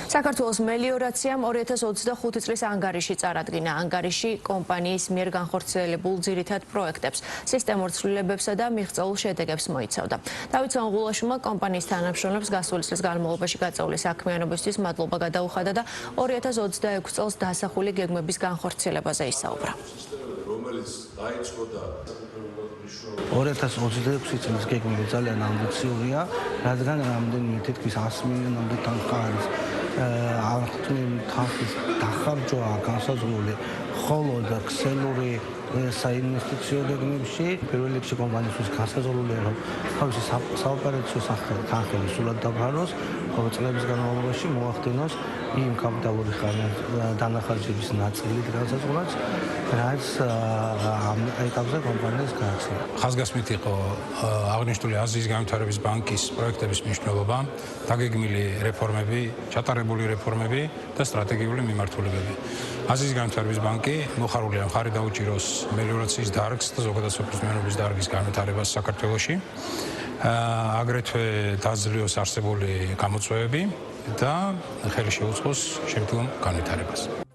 საქართველოს მელიორაციამ 2025 წლის ანგარიში წარადგინა. ანგარიში კომპანიის მიერ განხორციელებულ ძირითად პროექტებს, სისტემურ ცვლილებებსა და მიღწეულ შედეგებს მოიცავდა. დავით სონღულაშვილმა კომპანიის თანამშრომლებს გასული წლის განმავლობაში გაწეული საქმიანობისთვის მადლობა გადაუხადა და 2026 წელს დასახული გეგმების განხორციელებაზე ისაუბრა. 2026 წლის გეგმები ძალიან ამბიციურია, რადგან რამდენიმე თითქმის 100 მილიონამდე თანხმობის თანხის დახარჯვა განსაზღვრული მხოლოდ ქსელური საინვესტიციო გეგმებში. პირველ რიგში კომპანიისთვის განსაზღვრულია, რომ თავისი საოპერაციო თანხები სულად დაბაროს, ხოლო წლების განმავლობაში მოახდინოს იმ კაპიტალური დანახარჯების ნაწილი განსაზღვრაც, რაც ამ ეტაპზე კომპანიას გააჩნია. ხაზგასმით იყო აღნიშნული აზიის განვითარების ბანკის პროექტების მნიშვნელობა, დაგეგმილი რეფორმები, ჩატარებული რეფორმები და სტრატეგიული მიმართულებები. აზიის განვითარების ბანკი მოხარულია მხარი დაუჭიროს მელიორაციის დარგს და ზოგადად სოფლის მეურნეობის დარგის განვითარებას საქართველოში. აგრეთვე დაძლევს არსებული გამოწვევები და ხელი შეუწყოს შემდგომ განვითარებას.